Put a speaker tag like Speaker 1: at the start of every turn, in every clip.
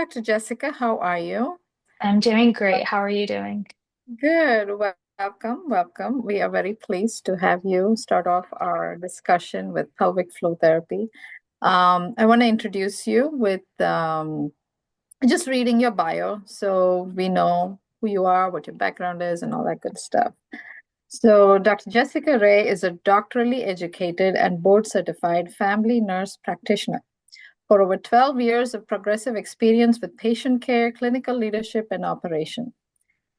Speaker 1: Dr. Jessica, how are you?
Speaker 2: I'm doing great. How are you doing?
Speaker 1: Good. Welcome, welcome. We are very pleased to have you start off our discussion with pelvic floor therapy. I want to introduce you with just reading your bio so we know who you are, what your background is, and all that good stuff. So, Dr. Jessica Ray is a doctorally educated and board certified family nurse practitioner for over 12 years of progressive experience with patient care, clinical leadership, and operation.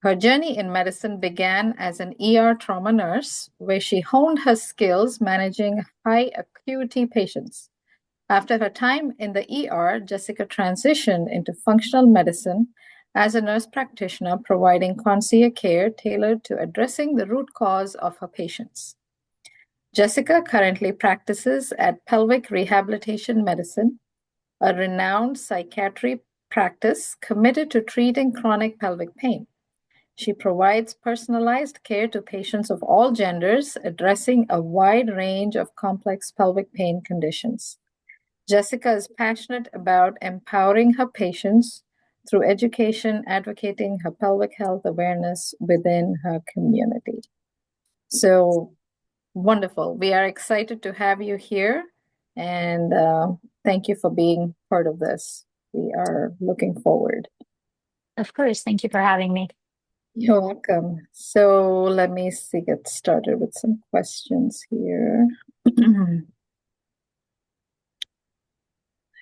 Speaker 1: Her journey in medicine began as an ER trauma nurse, where she honed her skills managing high acuity patients. After her time in the ER, Jessica transitioned into functional medicine as a nurse practitioner, providing concierge care tailored to addressing the root cause of her patients. Jessica currently practices at Pelvic Rehabilitation Medicine, a renowned psychiatry practice committed to treating chronic pelvic pain. She provides personalized care to patients of all genders, addressing a wide range of complex pelvic pain conditions. Jessica is passionate about empowering her patients through education, advocating her pelvic health awareness within her community. So wonderful. We are excited to have you here, and thank you for being part of this. We are looking forward.
Speaker 2: Of course. Thank you for having me.
Speaker 1: You're welcome. So let me see, get started with some questions here.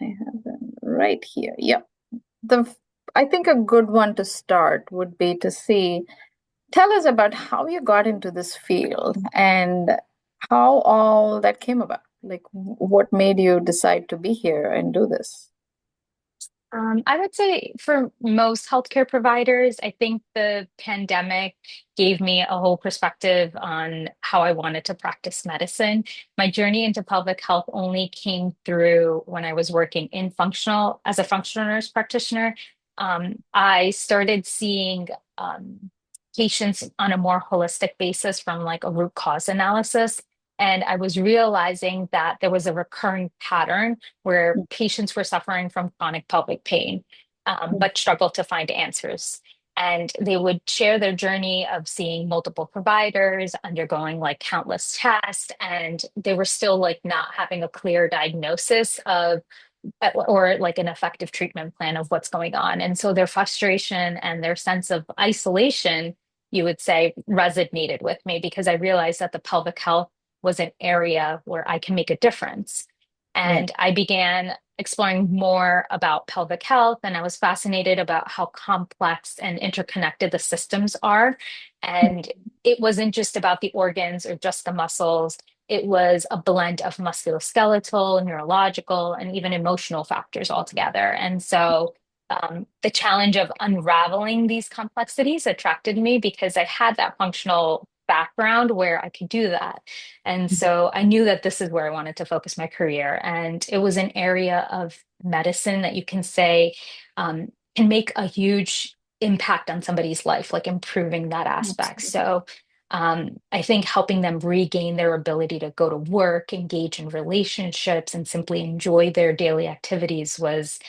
Speaker 1: I have them right here. Yep. The I think a good one to start would be to see, tell us about how you got into this field and how all that came about. Like what made you decide to be here and do this?
Speaker 2: I would say for most healthcare providers, I think the pandemic gave me a whole perspective on how I wanted to practice medicine. My journey into public health only came through when I was working in functional as a functional nurse practitioner. I started seeing patients on a more holistic basis from like a root cause analysis. And I was realizing that there was a recurring pattern where patients were suffering from chronic pelvic pain, but struggled to find answers. And they would share their journey of seeing multiple providers, undergoing like countless tests, and they were still like not having a clear diagnosis of or like an effective treatment plan of what's going on. And so their frustration and their sense of isolation, you would say, resonated with me because I realized that the pelvic health was an area where I can make a difference.
Speaker 1: Yeah.
Speaker 2: And I began exploring more about pelvic health, and I was fascinated about how complex and interconnected the systems are. And it wasn't just about the organs or just the muscles. It was a blend of musculoskeletal, neurological, and even emotional factors altogether. And so the challenge of unraveling these complexities attracted me because I had that functional background where I could do that. And so I knew that this is where I wanted to focus my career. And it was an area of medicine that you can say can make a huge impact on somebody's life, like improving that aspect.
Speaker 1: Absolutely.
Speaker 2: So I think helping them regain their ability to go to work, engage in relationships, and simply enjoy their daily activities was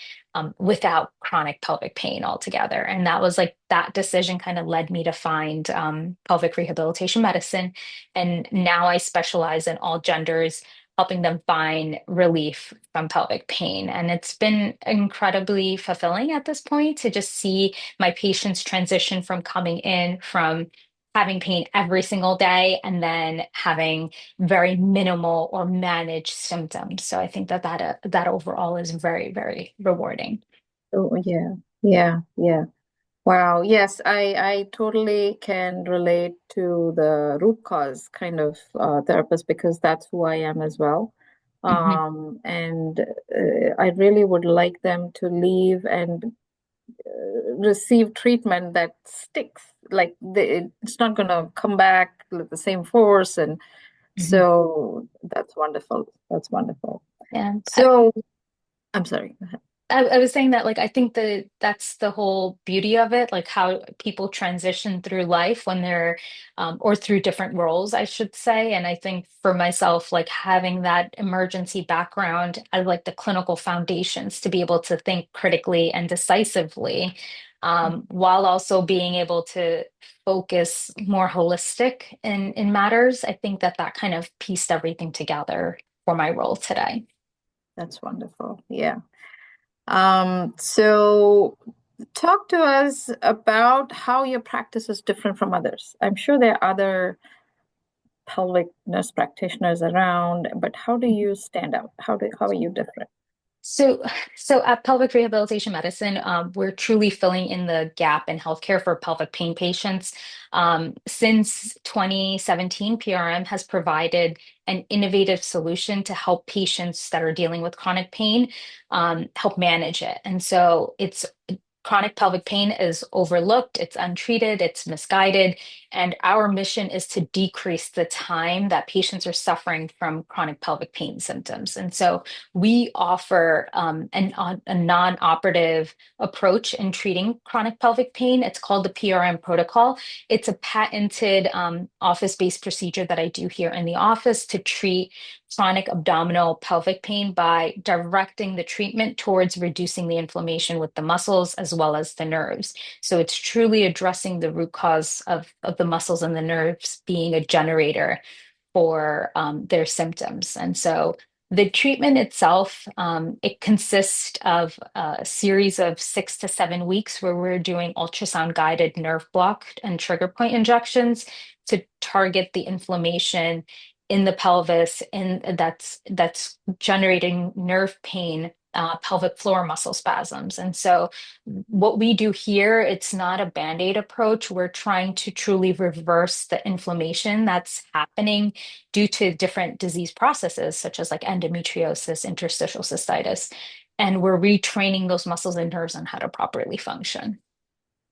Speaker 2: without chronic pelvic pain altogether. And that was like that decision kind of led me to find pelvic rehabilitation medicine. And now I specialize in all genders, helping them find relief from pelvic pain. And it's been incredibly fulfilling at this point to just see my patients transition from coming in from having pain every single day and then having very minimal or managed symptoms. So I think that overall is very, very rewarding.
Speaker 1: Oh, yeah. Yeah. Yeah. Wow. Yes, I totally can relate to the root cause kind of therapist because that's who I am as well.
Speaker 2: Mhm.
Speaker 1: And I really would like them to leave and receive treatment that sticks. Like it's not going to come back with the same force. And
Speaker 2: Mhm.
Speaker 1: so that's wonderful. That's wonderful.
Speaker 2: Yeah.
Speaker 1: So I'm sorry. Go ahead.
Speaker 2: I was saying that like I think that that's the whole beauty of it, like how people transition through life when they're or through different roles, I should say. And I think for myself, like having that emergency background, I like the clinical foundations to be able to think critically and decisively, while also being able to focus more holistic in matters. I think that that kind of pieced everything together for my role today.
Speaker 1: That's wonderful. Yeah. So talk to us about how your practice is different from others. I'm sure there are other pelvic nurse practitioners around, but how do you stand out? How are you different?
Speaker 2: So, so at Pelvic Rehabilitation Medicine, we're truly filling in the gap in healthcare for pelvic pain patients. Since 2017, PRM has provided an innovative solution to help patients that are dealing with chronic pain, help manage it. And so it's chronic pelvic pain is overlooked, it's untreated, it's misguided, and our mission is to decrease the time that patients are suffering from chronic pelvic pain symptoms. And so we offer a non-operative approach in treating chronic pelvic pain. It's called the PRM protocol. It's a patented office-based procedure that I do here in the office to treat chronic abdominal pelvic pain by directing the treatment towards reducing the inflammation with the muscles as well as the nerves. So it's truly addressing the root cause of the muscles and the nerves being a generator for their symptoms. And so the treatment itself, it consists of a series of 6 to 7 weeks where we're doing ultrasound guided nerve block and trigger point injections to target the inflammation in the pelvis, and that's generating nerve pain, pelvic floor muscle spasms. And so what we do here, it's not a band-aid approach. We're trying to truly reverse the inflammation that's happening due to different disease processes, such as like endometriosis, interstitial cystitis. And we're retraining those muscles and nerves on how to properly function.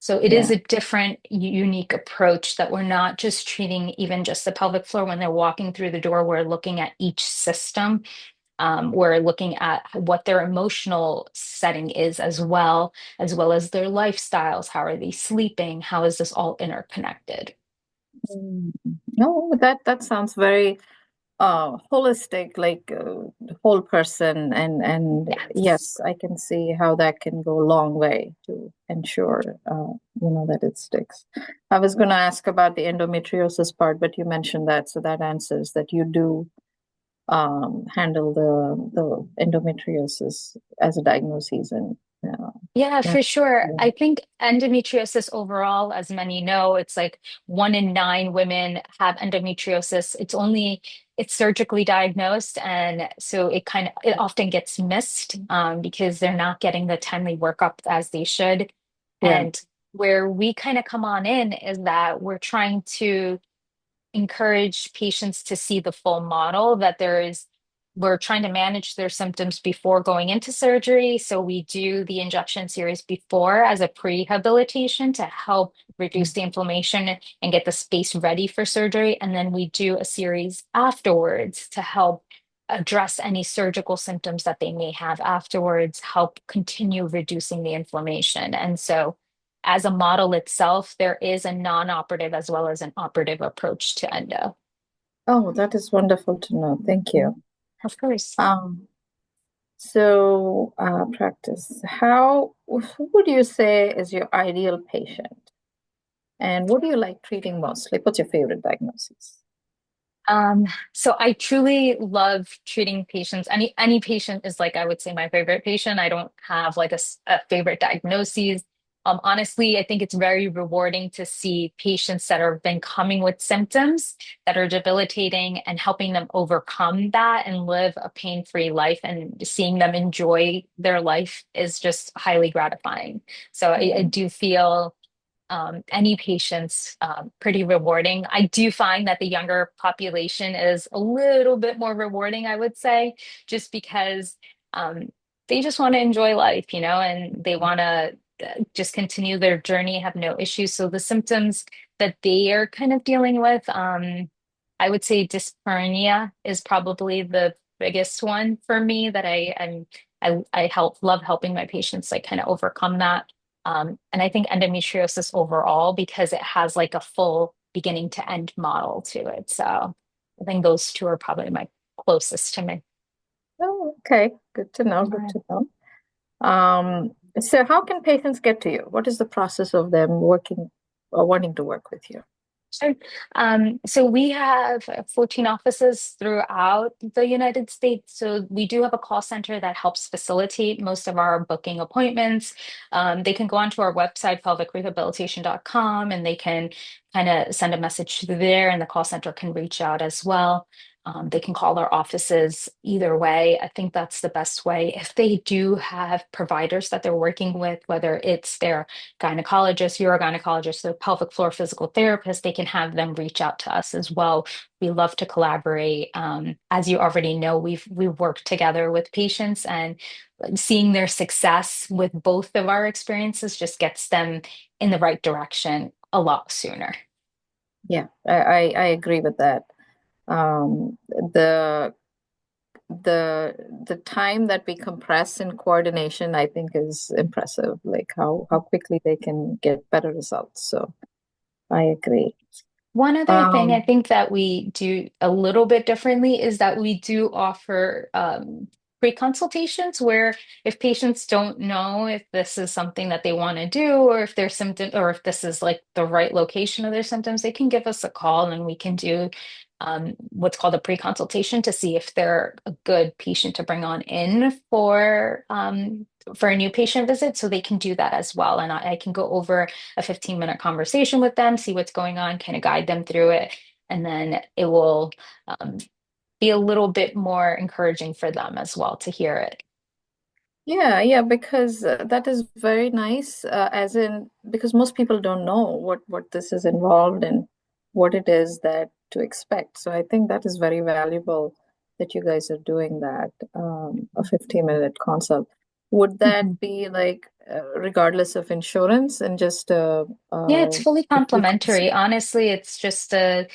Speaker 2: So it is
Speaker 1: Yeah.
Speaker 2: a different, unique approach that we're not just treating even just the pelvic floor when they're walking through the door. We're looking at each system. We're looking at what their emotional setting is as well as their lifestyles. How are they sleeping? How is this all interconnected?
Speaker 1: Mm. No, that sounds very holistic, like the whole person, and
Speaker 2: Yes.
Speaker 1: yes, I can see how that can go a long way to ensure that it sticks. I was going to ask about the endometriosis part, but you mentioned that, so that answers that you do handle the endometriosis as a diagnosis, and
Speaker 2: Yeah,
Speaker 1: that,
Speaker 2: for sure.
Speaker 1: yeah,
Speaker 2: I think endometriosis overall, as many know, it's like 1 in 9 women have endometriosis. It's surgically diagnosed. And so it often gets missed because they're not getting the timely workup as they should.
Speaker 1: yeah.
Speaker 2: And where we kind of come on in is that we're trying to encourage patients to see the full model that we're trying to manage their symptoms before going into surgery. So we do the injection series before as a prehabilitation to help reduce the inflammation and get the space ready for surgery. And then we do a series afterwards to help address any surgical symptoms that they may have afterwards, help continue reducing the inflammation. And so as a model itself, there is a non-operative as well as an operative approach to endo.
Speaker 1: Oh, that is wonderful to know. Thank you.
Speaker 2: Mhm. Of course.
Speaker 1: Um, practice. Who would you say is your ideal patient? And what do you like treating most? Like, what's your favorite diagnosis?
Speaker 2: Um, so I truly love treating patients. Any patient is like I would say my favorite patient. I don't have like a favorite diagnosis. Honestly, I think it's very rewarding to see patients that have been coming with symptoms that are debilitating and helping them overcome that and live a pain-free life, and seeing them enjoy their life is just highly gratifying. So I
Speaker 1: Mm.
Speaker 2: do feel any patients pretty rewarding. I do find that the younger population is a little bit more rewarding, I would say, just because um, they just want to enjoy life, and they want to just continue their journey, have no issues. So the symptoms that they are kind of dealing with, I would say dyspareunia is probably the biggest one for me that I'm I love helping my patients like kind of overcome that. And I think endometriosis overall, because it has like a full beginning to end model to it. So I think those two are probably my closest to me.
Speaker 1: Oh, okay. Good to know. Good
Speaker 2: Yeah.
Speaker 1: to know. So how can patients get to you? What is the process of them working or wanting to work with you?
Speaker 2: Sure. So we have 14 offices throughout the United States. So we do have a call center that helps facilitate most of our booking appointments. They can go onto our website, pelvicrehabilitation.com, and they can kind of send a message through there, and the call center can reach out as well. They can call our offices either way. I think that's the best way. If they do have providers that they're working with, whether it's their gynecologist, urogynecologist, or pelvic floor physical therapist, they can have them reach out to us as well. We love to collaborate. As you already know, we've worked together with patients, and seeing their success with both of our experiences just gets them in the right direction a lot sooner.
Speaker 1: Yeah, I agree with that. The the time that we compress in coordination, I think, is impressive. Like how quickly they can get better results. So I agree.
Speaker 2: One other thing I
Speaker 1: Um,
Speaker 2: think that we do a little bit differently is that we do offer pre-consultations where if patients don't know if this is something that they want to do or if their symptom or if this is like the right location of their symptoms, they can give us a call and we can do what's called a pre-consultation to see if they're a good patient to bring on in for a new patient visit. So they can do that as well. And I can go over a 15-minute conversation with them, see what's going on, kind of guide them through it. And then it will um, be a little bit more encouraging for them as well to hear it.
Speaker 1: yeah, yeah, because that is very nice. As in, because most people don't know what this is involved and what it is that to expect. So I think that is very valuable that you guys are doing that. A 15-minute consult. Would that
Speaker 2: Mhm.
Speaker 1: be like regardless of insurance and just
Speaker 2: Yeah, it's fully
Speaker 1: a free consult?
Speaker 2: complimentary. Honestly, it's just a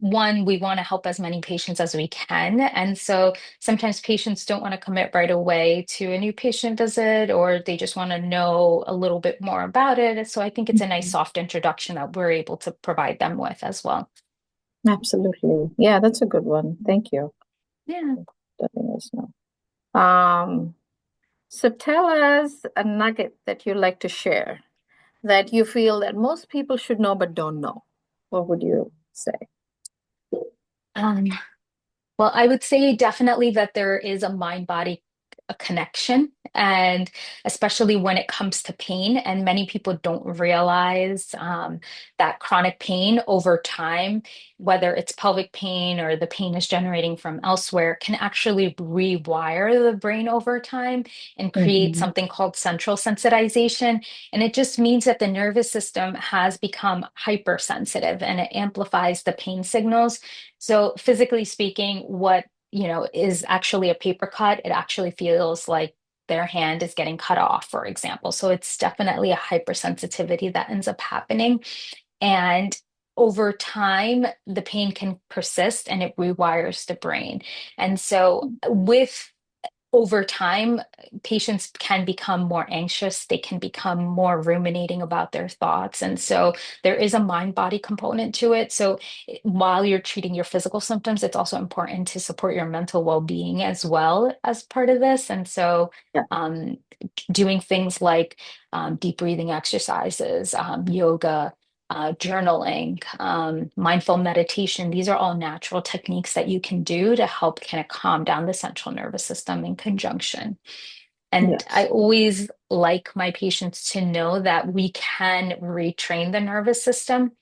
Speaker 2: one, we want to help as many patients as we can. And so sometimes patients don't want to commit right away to a new patient visit, or they just want to know a little bit more about it. So I think it's a nice
Speaker 1: Mhm.
Speaker 2: soft introduction that we're able to provide them with as well.
Speaker 1: Absolutely. Yeah, that's a good one. Thank you.
Speaker 2: Yeah.
Speaker 1: Letting us know. Um, So tell us a nugget that you like to share that you feel that most people should know but don't know. What would you say?
Speaker 2: Um, Well, I would say definitely that there is a mind body connection, and especially when it comes to pain. And many people don't realize that chronic pain over time, whether it's pelvic pain or the pain is generating from elsewhere, can actually rewire the brain over time and create
Speaker 1: Mhm.
Speaker 2: something called central sensitization. And it just means that the nervous system has become hypersensitive and it amplifies the pain signals. So physically speaking, what, is actually a paper cut, it actually feels like their hand is getting cut off, for example. So it's definitely a hypersensitivity that ends up happening. And over time, the pain can persist and it rewires the brain. And so with over time, patients can become more anxious. They can become more ruminating about their thoughts. And so there is a mind body component to it. So while you're treating your physical symptoms, it's also important to support your mental well being as well as part of this. And so,
Speaker 1: Yeah.
Speaker 2: um, doing things like deep breathing exercises, yoga, journaling, mindful meditation. These are all natural techniques that you can do to help kind of calm down the central nervous system in conjunction. And I
Speaker 1: Yes.
Speaker 2: always like my patients to know that we can retrain the nervous system.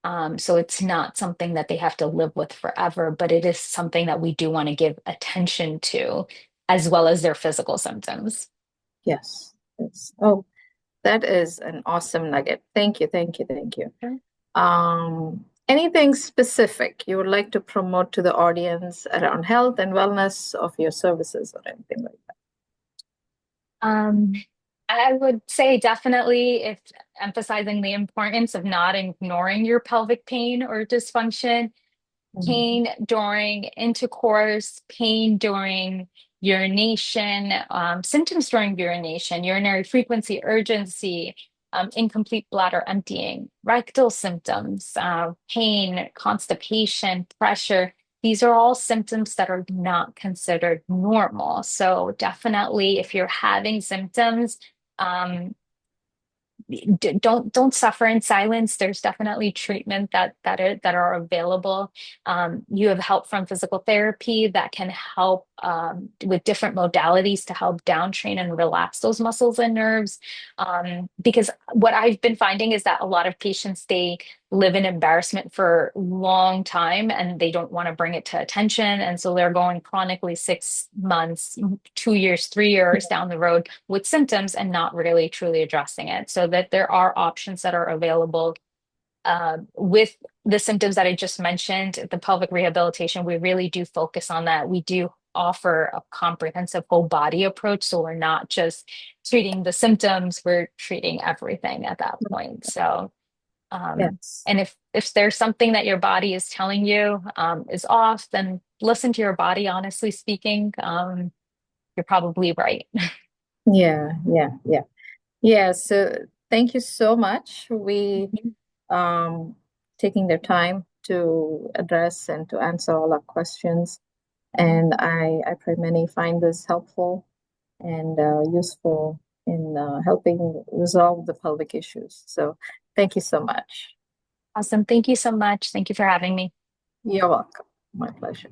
Speaker 2: So it's not something that they have to live with forever, but it is something that we do want to give attention to, as well as their physical symptoms.
Speaker 1: Yes. Yes. Oh, that is an awesome nugget. Thank you. Thank you. Thank you. Anything specific you would like to promote to the audience around health and wellness of your services or anything like that?
Speaker 2: Um, I would say definitely if emphasizing the importance of not ignoring your pelvic pain or dysfunction,
Speaker 1: Mhm.
Speaker 2: pain during intercourse, pain during urination, symptoms during urination, urinary frequency, urgency, incomplete bladder emptying, rectal symptoms, pain, constipation, pressure. These are all symptoms that are not considered normal. So definitely, if you're having symptoms, um, don't suffer in silence. There's definitely treatment that are available. You have help from physical therapy that can help with different modalities to help downtrain and relax those muscles and nerves. Because what I've been finding is that a lot of patients, they live in embarrassment for a long time and they don't want to bring it to attention. And so they're going chronically 6 months, 2 years, 3 years down the road with symptoms and not really truly addressing it. So that there are options that are available with the symptoms that I just mentioned, the pelvic rehabilitation, we really do focus on that. We do offer a comprehensive whole body approach. So we're not just treating the symptoms, we're treating everything at that point. So
Speaker 1: Yes.
Speaker 2: and if there's something that your body is telling you is off, then listen to your body. Honestly speaking, you're probably right.
Speaker 1: Yeah, yeah, yeah. Yeah, so thank you so much. We um taking the time to address and to answer all our questions. And I pray many find this helpful and useful in helping resolve the pelvic issues. So thank you so much.
Speaker 2: Awesome. Thank you so much. Thank you for having me.
Speaker 1: You're welcome. My pleasure.